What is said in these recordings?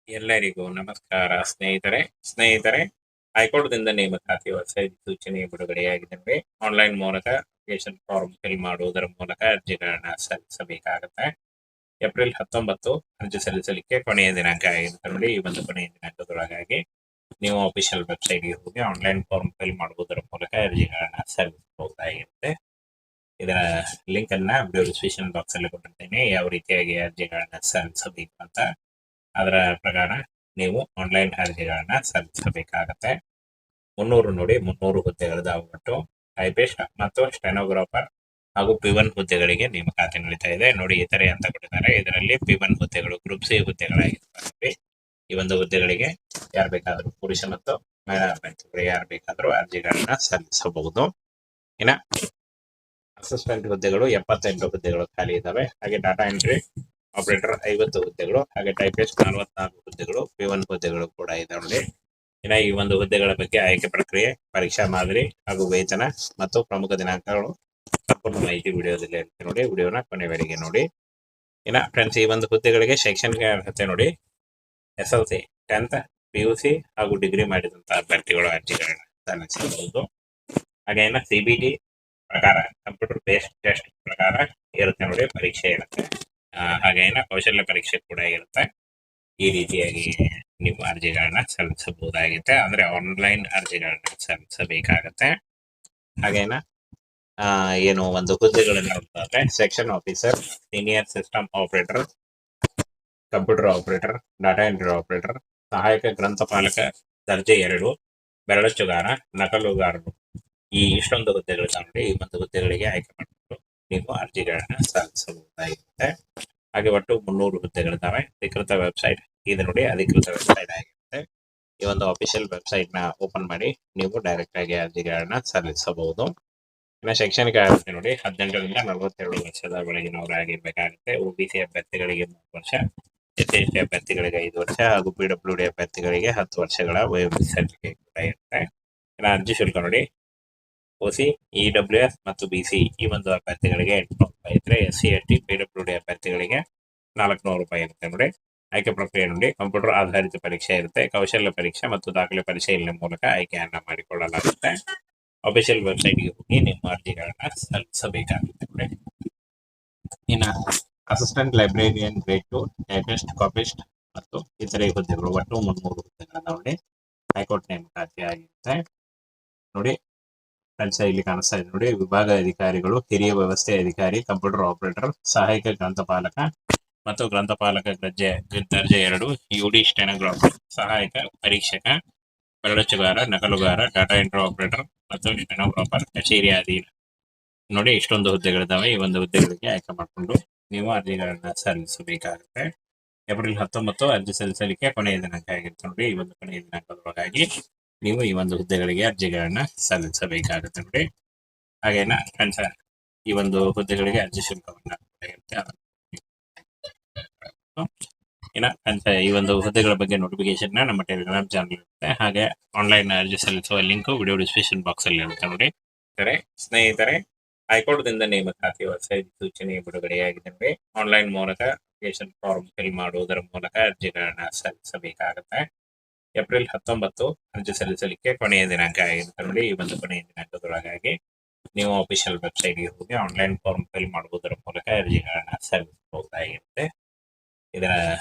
ಎಲ್ಲರಿಗೂ ನಮಸ್ಕಾರ ಸ್ನೇಹಿತರೆ ಹೈಕೋರ್ಟ್ದಿಂದ ನೇಮಕಾತಿ ಹೊಸ ಸೂಚನೆ ಬಿಡುಗಡೆಯಾಗಿದೆ. ಆನ್ಲೈನ್ ಮೂಲಕ ಅಪ್ಲಿಕೇಶನ್ ಫಾರ್ಮ್ ಫಿಲ್ ಮಾಡುವುದರ ಮೂಲಕ ಅರ್ಜಿಗಳನ್ನ ಸಲ್ಲಿಸಬೇಕಾಗುತ್ತೆ. ಏಪ್ರಿಲ್ 19 ಅರ್ಜಿ ಸಲ್ಲಿಸಲಿಕ್ಕೆ ಕೊನೆಯ ದಿನಾಂಕ ಆಗಿರುತ್ತೆ ನೋಡಿ. ಈ ಒಂದು ಕೊನೆಯ ದಿನಾಂಕದೊಳಗಾಗಿ ನೀವು ಅಫಿಷಿಯಲ್ ವೆಬ್ಸೈಟ್ಗೆ ಹೋಗಿ ಆನ್ಲೈನ್ ಫಾರ್ಮ್ ಫಿಲ್ ಮಾಡುವುದರ ಮೂಲಕ ಅರ್ಜಿಗಳನ್ನ ಸಲ್ಲಿಸಬಹುದಾಗಿರುತ್ತೆ. ಇದರ ಲಿಂಕ್ ಅನ್ನ ವಿಡಿಯೋ ಡಿಸ್ಕ್ರಿಪ್ಷನ್ ಬಾಕ್ಸ್ ಅಲ್ಲಿ ಕೊಟ್ಟಿರ್ತೇನೆ, ಯಾವ ರೀತಿಯಾಗಿ ಅರ್ಜಿಗಳನ್ನ ಸಲ್ಲಿಸಬೇಕು ಅಂತ. ಅದರ ಪ್ರಕಾರ ನೀವು ಆನ್ಲೈನ್ ಅರ್ಜಿಗಳನ್ನ ಸಲ್ಲಿಸಬೇಕಾಗತ್ತೆ. 300 ಹುದ್ದೆಗಳದಾಗ್ಬಿಟ್ಟು ಟೈಪಿಸ್ಟ್ ಮತ್ತು ಸ್ಟೆನೋಗ್ರಾಫರ್ ಹಾಗೂ P1 ಹುದ್ದೆಗಳಿಗೆ ನೇಮಕಾತಿ ನಡೀತಾ ಇದೆ ನೋಡಿ. ಇತರೆ ಅಂತ ಕೊಟ್ಟಿದ್ದಾರೆ. ಇದರಲ್ಲಿ P1 ಹುದ್ದೆಗಳು ಗ್ರೂಪ್ ಸಿ ಹುದ್ದೆಗಳಾಗಿರ್ತವೆ. ಈ ಒಂದು ಹುದ್ದೆಗಳಿಗೆ ಯಾರು ಬೇಕಾದರೂ ಪುರುಷ ಮತ್ತು ಮಹಿಳಾ ಅಭ್ಯರ್ಥಿಗಳು ಯಾರು ಬೇಕಾದರೂ ಅರ್ಜಿಗಳನ್ನ ಸಲ್ಲಿಸಬಹುದು. ಇನ್ನ ಅಸಿಸ್ಟೆಂಟ್ ಹುದ್ದೆಗಳು 78 ಹುದ್ದೆಗಳು ಖಾಲಿ ಇದಾವೆ. ಹಾಗೆ ಡಾಟಾ ಎಂಟ್ರಿ ಆಪರೇಟರ್ 50 ಹುದ್ದೆಗಳು, ಹಾಗೆ ಟೈಪಿಸ್ಟ್ 44 ಹುದ್ದೆಗಳು, P1 ಹುದ್ದೆಗಳು ಕೂಡ ಇದಾವೆ. ಇನ್ನು ಈ ಒಂದು ಹುದ್ದೆಗಳ ಬಗ್ಗೆ ಆಯ್ಕೆ ಪ್ರಕ್ರಿಯೆ, ಪರೀಕ್ಷಾ ಮಾದರಿ ಹಾಗೂ ವೇತನ ಮತ್ತು ಪ್ರಮುಖ ದಿನಾಂಕಗಳು ಸಂಪೂರ್ಣ ಮಾಹಿತಿ ವಿಡಿಯೋದಲ್ಲಿ ಇರುತ್ತೆ ನೋಡಿ. ವಿಡಿಯೋನ ಕೊನೆವರೆಗೆ ನೋಡಿ. ಇನ್ನ ಫ್ರೆಂಡ್ಸ್, ಈ ಒಂದು ಹುದ್ದೆಗಳಿಗೆ ಶೈಕ್ಷಣಿಕ ಅರ್ಹತೆ ನೋಡಿ, SLC 10th PUC ಹಾಗೂ ಡಿಗ್ರಿ ಮಾಡಿದಂತಹ ಅಭ್ಯರ್ಥಿಗಳು ಅರ್ಜಿಗಳನ್ನ ಸಲ್ಲಿಸಬಹುದು. ಹಾಗೆ ಇನ್ನ CBT ಪ್ರಕಾರ ಕಂಪ್ಯೂಟರ್ ಬೇಸ್ಡ್ ಟೆಸ್ಟ್ ಪ್ರಕಾರ ಇರುತ್ತೆ ನೋಡಿ, ಪರೀಕ್ಷೆ ಇರುತ್ತೆ. ಹಾಗೆ ಕೌಶಲ್ಯ ಪರೀಕ್ಷೆ ಕೂಡ ಇರುತ್ತೆ. ಈ ರೀತಿಯಾಗಿ ನೀವು ಅರ್ಜಿಗಳನ್ನ ಸಲ್ಲಿಸಬಹುದಾಗುತ್ತೆ. ಅಂದ್ರೆ ಆನ್ಲೈನ್ ಅರ್ಜಿಗಳನ್ನ ಸಲ್ಲಿಸಬೇಕಾಗತ್ತೆ. ಹಾಗೇನ ಏನು ಒಂದು ಹುದ್ದೆಗಳನ್ನ ನೋಡ್ತಾರೆ, section officer, senior system operator, computer operator, data entry operator, ಸಹಾಯಕ ಗ್ರಂಥಪಾಲಕ ದರ್ಜೆ 2, ಬೆರಳಚ್ಚುಗಾರ, ನಕಲುಗಾರರು, ಈ ಇಷ್ಟೊಂದು ಹುದ್ದೆಗಳು ನೋಡಿ. ಈ ಒಂದು ಹುದ್ದೆಗಳಿಗೆ ಆಯ್ಕೆ ಮಾಡಿಕೊಂಡು ನೀವು ಅರ್ಜಿಗಳನ್ನ ಸಲ್ಲಿಸಬಹುದಾಗಿರುತ್ತೆ. ಹಾಗೆ ಒಟ್ಟು 300 ಹುದ್ದೆಗಳಿದ್ದಾವೆ. ಅಧಿಕೃತ ವೆಬ್ಸೈಟ್ ಇದು ನೋಡಿ, ಅಧಿಕೃತ ವೆಬ್ಸೈಟ್ ಆಗಿರುತ್ತೆ. ಈ ಒಂದು ಅಫಿಷಿಯಲ್ ವೆಬ್ಸೈಟ್ ನ ಓಪನ್ ಮಾಡಿ ನೀವು ಡೈರೆಕ್ಟ್ ಆಗಿ ಅರ್ಜಿಗಳನ್ನ ಸಲ್ಲಿಸಬಹುದು. ಇನ್ನು ಶೈಕ್ಷಣಿಕ ಅರ್ಹತೆ ನೋಡಿ, 18 ರಿಂದ 42 ವರ್ಷದ ಒಳಗಿನವರಾಗಿರ್ಬೇಕಾಗುತ್ತೆ. OBC ಅಭ್ಯರ್ಥಿಗಳಿಗೆ 3 ವರ್ಷ, SC ಅಭ್ಯರ್ಥಿಗಳಿಗೆ 5 ವರ್ಷ ಹಾಗೂ PWD ಅಭ್ಯರ್ಥಿಗಳಿಗೆ 10 ವರ್ಷಗಳ ವಯೋಮಿತಿ ಸರ್ಟಿಫಿಕೇಟ್ ಕೂಡ ಇರುತ್ತೆ. ಇನ್ನು ಅರ್ಜಿ ಶುಲ್ಕ ನೋಡಿ, OC, EWS ಮತ್ತು BC ಈ ಒಂದು ಅಭ್ಯರ್ಥಿಗಳಿಗೆ 800 ರೂಪಾಯಿ ಇದ್ರೆ, SC ST PWD ಅಭ್ಯರ್ಥಿಗಳಿಗೆ 400 ರೂಪಾಯಿ ಇರುತ್ತೆ ನೋಡಿ. ಆಯ್ಕೆ ಪ್ರಕ್ರಿಯೆ ನೋಡಿ, ಕಂಪ್ಯೂಟರ್ ಆಧಾರಿತ ಪರೀಕ್ಷೆ ಇರುತ್ತೆ. ಕೌಶಲ್ಯ ಪರೀಕ್ಷೆ ಮತ್ತು ದಾಖಲೆ ಪರಿಶೀಲನೆ ಮೂಲಕ ಆಯ್ಕೆಯನ್ನ ಮಾಡಿಕೊಳ್ಳಲಾಗುತ್ತೆ. ಅಫಿಷಿಯಲ್ ವೆಬ್ಸೈಟ್ಗೆ ಹೋಗಿ ನಿಮ್ಮ ಅರ್ಜಿಗಳನ್ನ ಸಲ್ಲಿಸಬೇಕಾಗುತ್ತೆ ನೋಡಿ. ಇನ್ನು ಅಸಿಸ್ಟೆಂಟ್ ಲೈಬ್ರೇರಿಯನ್ ಗ್ರೇಡ್ 2, ಟೈಪಿಸ್ಟ್, ಕಾಪಿಸ್ಟ್ ಮತ್ತು ಇತರೆ ಹುದ್ದೆಗಳು ಒಟ್ಟು 300 ಹುದ್ದೆಗಳನ್ನ ನೋಡಿ. ಹೈಕೋರ್ಟ್ ನೇಮಕಾತಿ ಆಗಿರುತ್ತೆ ನೋಡಿ. ಫ್ರೆಂಡ್ಸ್, ಇಲ್ಲಿ ಕಾಣಿಸ್ತಾ ಇದೆ ನೋಡಿ, ವಿಭಾಗ ಅಧಿಕಾರಿಗಳು, ಹಿರಿಯ ವ್ಯವಸ್ಥೆ ಅಧಿಕಾರಿ, ಕಂಪ್ಯೂಟರ್ ಆಪರೇಟರ್, ಸಹಾಯಕ ಗ್ರಂಥಪಾಲಕ ಮತ್ತು ಗ್ರಂಥಪಾಲಕ ದರ್ಜೆ 2, UD ಸ್ಟೆನೋಗ್ರಾಫರ್, ಸಹಾಯಕ ಪರೀಕ್ಷಕ, ಬೆರಳಚ್ಚುಗಾರ, ನಕಲುಗಾರ, ಡಾಟಾ ಎಂಟ್ರಿ ಆಪರೇಟರ್ ಮತ್ತು ಸ್ಟೆನೋಗ್ರಾಫರ್, ಕಚೇರಿ ಅಧೀನ ನೋಡಿ. ಇಷ್ಟೊಂದು ಹುದ್ದೆಗಳಿದ್ದಾವೆ. ಈ ಒಂದು ಹುದ್ದೆಗಳಿಗೆ ಆಯ್ಕೆ ಮಾಡಿಕೊಂಡು ನೀವು ಅರ್ಜಿಗಳನ್ನ ಸಲ್ಲಿಸಬೇಕಾಗುತ್ತೆ. ಏಪ್ರಿಲ್ 19 ಅರ್ಜಿ ಸಲ್ಲಿಸಲಿಕ್ಕೆ ಕೊನೆಯ ದಿನಾಂಕ ಆಗಿರುತ್ತೆ ನೋಡಿ. ಈ ಒಂದು ಕೊನೆಯ ದಿನಾಂಕದೊಳಗಾಗಿ ನೀವು ಈ ಒಂದು ಹುದ್ದೆಗಳಿಗೆ ಅರ್ಜಿಗಳನ್ನ ಸಲ್ಲಿಸಬೇಕಾಗುತ್ತೆ ನೋಡಿ. ಹಾಗೇನ ಫ್ರೆಂಡ್ಸ್, ಈ ಒಂದು ಹುದ್ದೆಗಳಿಗೆ ಅರ್ಜಿ ಶುಲ್ಕವನ್ನ ಇರುತ್ತೆ. ಇನ್ನ ಫ್ರೆಂಡ್ಸ್, ಈ ಒಂದು ಹುದ್ದೆಗಳ ಬಗ್ಗೆ ನೋಟಿಫಿಕೇಶನ್ ನಮ್ಮ ಟೆಲಿಗ್ರಾಮ್ ಚಾನಲ್ ಇರುತ್ತೆ. ಹಾಗೆ ಆನ್ಲೈನ್ ಅರ್ಜಿ ಸಲ್ಲಿಸುವ ಲಿಂಕ್ ವಿಡಿಯೋ ಡಿಸ್ಕ್ರಿಪ್ಷನ್ ಬಾಕ್ಸ್ ಅಲ್ಲಿ ಇರುತ್ತೆ ನೋಡಿ. ಸ್ನೇಹಿತರೆ, ಹೈಕೋರ್ಟ್ದಿಂದ ನೇಮಕಾತಿ ಹೊಸ ಸೂಚನೆ ಬಿಡುಗಡೆಯಾಗಿದೆ. ಆನ್ಲೈನ್ ಮೂಲಕ ಅಪ್ಲಿಕೇಶನ್ ಫಾರ್ಮ್ ಫಿಲ್ ಮಾಡುವುದರ ಮೂಲಕ ಅರ್ಜಿಗಳನ್ನ ಸಲ್ಲಿಸಬೇಕಾಗುತ್ತೆ. ಏಪ್ರಿಲ್ 19 ಅರ್ಜಿ ಸಲ್ಲಿಸಲಿಕ್ಕೆ ಕೊನೆಯ ದಿನಾಂಕ ಆಗಿರುತ್ತೆ ನೋಡಿ. ಈ ಒಂದು ಕೊನೆಯ ದಿನಾಂಕದೊಳಗಾಗಿ ನೀವು ಅಫಿಷಿಯಲ್ ವೆಬ್ಸೈಟ್ಗೆ ಹೋಗಿ ಆನ್ಲೈನ್ ಫಾರ್ಮ್ ಫಿಲ್ ಮಾಡುವುದರ ಮೂಲಕ ಅರ್ಜಿಗಳನ್ನ ಸಲ್ಲಿಸಬಹುದಾಗಿರುತ್ತೆ. ಇದರ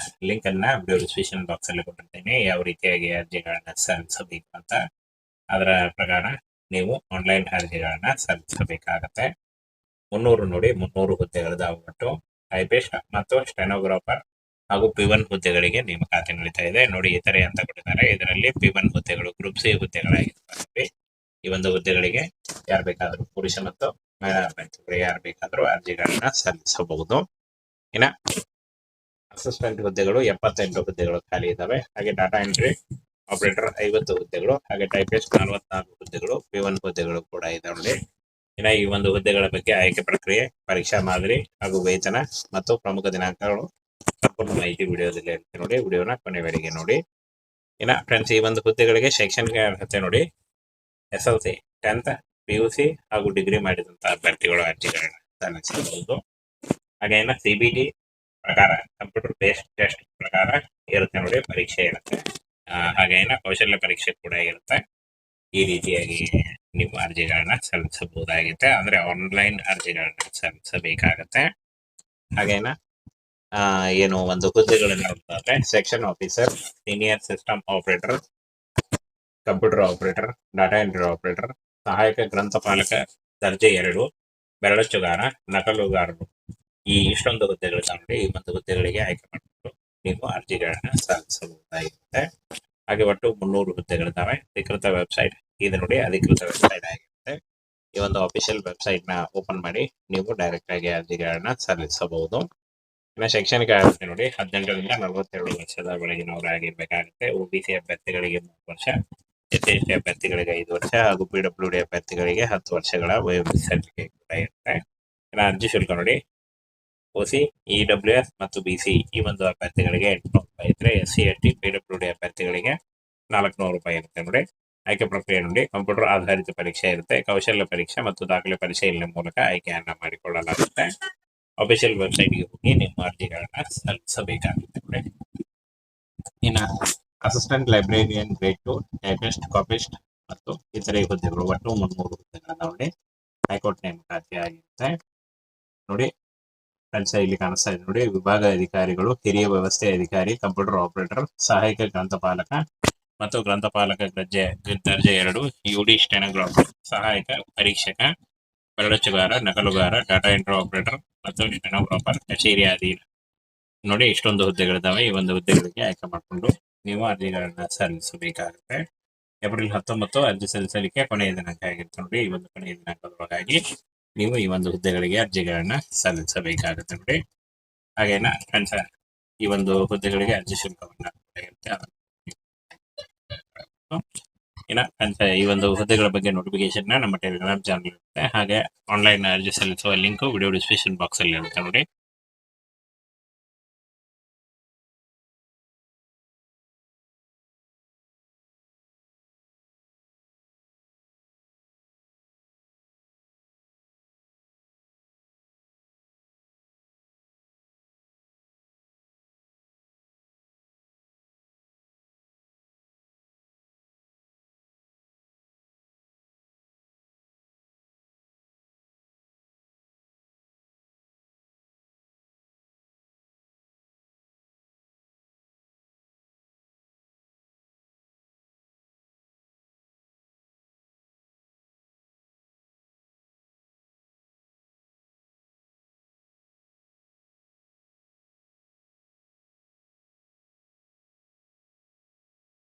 ಲಿಂಕ್ ಅನ್ನ ವಿಡಿಯೋ ಡಿಸ್ಕ್ರಿಪ್ಷನ್ ಬಾಕ್ಸ್ ಅಲ್ಲಿ ಕೊಟ್ಟಿರ್ತೇನೆ, ಯಾವ ರೀತಿಯಾಗಿ ಅರ್ಜಿಗಳನ್ನ ಸಲ್ಲಿಸಬೇಕು ಅಂತ. ಅದರ ಪ್ರಕಾರ ನೀವು ಆನ್ಲೈನ್ ಅರ್ಜಿಗಳನ್ನ ಸಲ್ಲಿಸಬೇಕಾಗತ್ತೆ. 300 ಹುದ್ದೆಗಳದಾಗ್ಬಿಟ್ಟು ಟೈಪಿಸ್ಟ್ ಮತ್ತು ಸ್ಟೆನೋಗ್ರಾಫರ್ ಹಾಗೂ P1 ಹುದ್ದೆಗಳಿಗೆ ನೇಮಕಾತಿ ನಡೀತಾ ಇದೆ ನೋಡಿ. ಇತರೆ ಅಂತ ಕೊಟ್ಟಿದ್ದಾರೆ. ಇದರಲ್ಲಿ P1 ಹುದ್ದೆಗಳು ಗ್ರೂಪ್ ಸಿ ಹುದ್ದೆಗಳಾಗಿರ್ತವೆ. ಈ ಒಂದು ಹುದ್ದೆಗಳಿಗೆ ಯಾರು ಬೇಕಾದರೂ ಪುರುಷ ಮತ್ತು ಮಹಿಳಾ ಅಭ್ಯರ್ಥಿಗಳು ಯಾರು ಬೇಕಾದರೂ ಅರ್ಜಿಗಳನ್ನ ಸಲ್ಲಿಸಬಹುದು. ಇನ್ನ ಅಸಿಸ್ಟೆಂಟ್ ಹುದ್ದೆಗಳು 78 ಹುದ್ದೆಗಳು ಖಾಲಿ ಇದಾವೆ. ಹಾಗೆ ಡಾಟಾ ಎಂಟ್ರಿ ಆಪರೇಟರ್ 50 ಹುದ್ದೆಗಳು, ಹಾಗೆ ಟೈಪಿಸ್ಟ್ 44 ಹುದ್ದೆಗಳು, P1 ಹುದ್ದೆಗಳು ಕೂಡ ಇದಾವೆ. ಇನ್ನು ಈ ಒಂದು ಹುದ್ದೆಗಳ ಬಗ್ಗೆ ಆಯ್ಕೆ ಪ್ರಕ್ರಿಯೆ, ಪರೀಕ್ಷಾ ಮಾದರಿ ಹಾಗೂ ವೇತನ ಮತ್ತು ಪ್ರಮುಖ ದಿನಾಂಕಗಳು ಸಂಪೂರ್ಣ ಮಾಹಿತಿ ವಿಡಿಯೋದಲ್ಲಿ ಇರುತ್ತೆ ನೋಡಿ. ವಿಡಿಯೋನ ಕೊನೆವರೆಗೆ ನೋಡಿ. ಇನ್ನ ಫ್ರೆಂಡ್ಸ್, ಈ ಒಂದು ಹುದ್ದೆಗಳಿಗೆ ಶೈಕ್ಷಣಿಕ ಅರ್ಹತೆ ನೋಡಿ, SLC 10th PUC ಹಾಗೂ ಡಿಗ್ರಿ ಮಾಡಿದಂತಹ ಅಭ್ಯರ್ಥಿಗಳು ಅರ್ಜಿಗಳನ್ನ ಸಲ್ಲಿಸಬಹುದು. ಹಾಗೆ CBT ಪ್ರಕಾರ ಕಂಪ್ಯೂಟರ್ ಬೇಸ್ಡ್ ಟೆಸ್ಟ್ ಪ್ರಕಾರ ಇರುತ್ತೆ ನೋಡಿ ಪರೀಕ್ಷೆ ಇರುತ್ತೆ. ಹಾಗೇನ ಕೌಶಲ್ಯ ಪರೀಕ್ಷೆ ಕೂಡ ಇರುತ್ತೆ. ಈ ರೀತಿಯಾಗಿ ನೀವು ಅರ್ಜಿಗಳನ್ನ ಸಲ್ಲಿಸಬಹುದಾಗಿದೆ. ಅಂದ್ರೆ ಆನ್ಲೈನ್ ಅರ್ಜಿಗಳನ್ನ ಸಲ್ಲಿಸಬೇಕಾಗತ್ತೆ. ಹಾಗೇನ ಏನು ಒಂದು ಹುದ್ದೆಗಳನ್ನ ನೋಡ್ತಾರೆ, section officer, senior system operator, computer operator, data entry operator, ಸಹಾಯಕ ಗ್ರಂಥಪಾಲಕ ದರ್ಜೆ 2, ಬೆರಳಚ್ಚುಗಾರ, ನಕಲುಗಾರರು, ಈ ಇಷ್ಟೊಂದು ಹುದ್ದೆಗಳಿದ್ದಾವೆ. ಈ ಒಂದು ಹುದ್ದೆಗಳಿಗೆ ಆಯ್ಕೆ ಮಾಡಿಕೊಂಡು ನೀವು ಅರ್ಜಿಗಳನ್ನ ಸಲ್ಲಿಸಬಹುದಾಗಿರುತ್ತೆ. ಹಾಗೆ ಒಟ್ಟು 300 ಹುದ್ದೆಗಳಿದ್ದಾವೆ. ಅಧಿಕೃತ ವೆಬ್ಸೈಟ್ ಇದು ನೋಡಿ, ಅಧಿಕೃತ ವೆಬ್ಸೈಟ್ ಆಗಿರುತ್ತೆ. ಈ ಒಂದು ಅಫಿಷಿಯಲ್ ವೆಬ್ಸೈಟ್ ನ ಓಪನ್ ಮಾಡಿ ನೀವು ಡೈರೆಕ್ಟ್ ಆಗಿ ಅರ್ಜಿಗಳನ್ನ ಸಲ್ಲಿಸಬಹುದು. ಇನ್ನು ಶೈಕ್ಷಣಿಕ ಅರ್ಹತೆ ನೋಡಿ, 18ರಿಂದ 42 ವರ್ಷದ ಒಳಗಿನವರಾಗಿರ್ಬೇಕಾಗುತ್ತೆ. OBC ಅಭ್ಯರ್ಥಿಗಳಿಗೆ 3 ವರ್ಷ, SC ಅಭ್ಯರ್ಥಿಗಳಿಗೆ 5 ವರ್ಷ ಹಾಗೂ PWD ಅಭ್ಯರ್ಥಿಗಳಿಗೆ 10 ವರ್ಷಗಳ ವಯೋಮಿತಿ ಕೂಡ ಇರುತ್ತೆ. ಇನ್ನು ಅರ್ಜಿ ಶುಲ್ಕ ನೋಡಿ, OC, EWS ಮತ್ತು BC ಈ ಒಂದು ಅಭ್ಯರ್ಥಿಗಳಿಗೆ 800 ರೂಪಾಯಿ ಇದ್ರೆ, SC, ST, PWD ಅಭ್ಯರ್ಥಿಗಳಿಗೆ 400 ರೂಪಾಯಿ ಇರುತ್ತೆ ನೋಡಿ. ಆಯ್ಕೆ ಪ್ರಕ್ರಿಯೆ ನೋಡಿ, ಕಂಪ್ಯೂಟರ್ ಆಧಾರಿತ ಪರೀಕ್ಷೆ ಇರುತ್ತೆ. ಕೌಶಲ್ಯ ಪರೀಕ್ಷೆ ಮತ್ತು ದಾಖಲೆ ಪರಿಶೀಲನೆ ಮೂಲಕ ಆಯ್ಕೆಯನ್ನ ಮಾಡಿಕೊಳ್ಳಲಾಗುತ್ತೆ. ಅಫಿಷಿಯಲ್ ವೆಬ್ಸೈಟ್ಗೆ ಹೋಗಿ ನಿಮ್ಮ ಅರ್ಜಿಗಳನ್ನ ಸಲ್ಲಿಸಬೇಕಾಗುತ್ತೆ ನೋಡಿ. ಇನ್ನು ಅಸಿಸ್ಟೆಂಟ್ ಲೈಬ್ರೇರಿಯನ್ ಗ್ರೇಡ್ 2, ಟೈಪಿಸ್ಟ್, ಕಾಪಿಸ್ಟ್ ಮತ್ತು ಇತರೆ ಹುದ್ದೆಗಳು ಒಟ್ಟು 300 ಹುದ್ದೆಗಳನ್ನ ನೋಡಿ. ಹೈಕೋರ್ಟ್ ನೇಮಕಾತಿ ಆಗಿರುತ್ತೆ ನೋಡಿ. ಇಲ್ಲಿ ಕಾಣಿಸ್ತಾ ಇದೆ ನೋಡಿ, ವಿಭಾಗ ಅಧಿಕಾರಿಗಳು, ಹಿರಿಯ ವ್ಯವಸ್ಥೆ ಅಧಿಕಾರಿ, ಕಂಪ್ಯೂಟರ್ ಆಪರೇಟರ್, ಸಹಾಯಕ ಗ್ರಂಥಪಾಲಕ ಮತ್ತು ಗ್ರಂಥಪಾಲಕ ದರ್ಜೆ 2, UD ಸ್ಟೆನೋಗ್ರಾಫರ್, ಸಹಾಯಕ ಪರೀಕ್ಷಕ, ಬೆರಳಚ್ಚುಗಾರ, ನಕಲುಗಾರ, ಡಾಟಾ ಎಂಟ್ರಿ ಆಪರೇಟರ್ ಮತ್ತು ಸ್ಟೆನೋಗ್ರಾಫರ್, ಕಚೇರಿ ಅಧೀನ ನೋಡಿ. ಇಷ್ಟೊಂದು ಹುದ್ದೆಗಳಿದ್ದಾವೆ. ಈ ಒಂದು ಹುದ್ದೆಗಳಿಗೆ ಆಯ್ಕೆ ಮಾಡಿಕೊಂಡು ನೀವು ಅರ್ಜಿಗಳನ್ನ ಸಲ್ಲಿಸಬೇಕಾಗುತ್ತೆ. ಏಪ್ರಿಲ್ 19 ಅರ್ಜಿ ಸಲ್ಲಿಸಲಿಕ್ಕೆ ಕೊನೆಯ ದಿನಾಂಕ ಆಗಿರುತ್ತೆ ನೋಡಿ. ಈ ಒಂದು ಕೊನೆಯ ದಿನಾಂಕದೊಳಗಾಗಿ ನೀವು ಈ ಒಂದು ಹುದ್ದೆಗಳಿಗೆ ಅರ್ಜಿಗಳನ್ನ ಸಲ್ಲಿಸಬೇಕಾಗುತ್ತೆ ನೋಡಿ. ಹಾಗೇನ ಈ ಒಂದು ಹುದ್ದೆಗಳಿಗೆ ಅರ್ಜಿ ಶುಲ್ಕವನ್ನ ಇರುತ್ತೆ. ಈ ಒಂದು ಹುದ್ದೆಗಳ ಬಗ್ಗೆ ನೋಟಿಫಿಕೇಶನ್ ನಮ್ಮ ಟೆಲಿಗ್ರಾಮ್ ಚಾನಲ್ ಇರುತ್ತೆ. ಹಾಗೆ ಆನ್ಲೈನ್ ಅರ್ಜಿ ಸಲ್ಲಿಸುವ ಲಿಂಕ್ ವಿಡಿಯೋ ಡಿಸ್ಕ್ರಿಪ್ಷನ್ ಬಾಕ್ಸ್ ಅಲ್ಲಿ ಇರುತ್ತೆ ನೋಡಿ.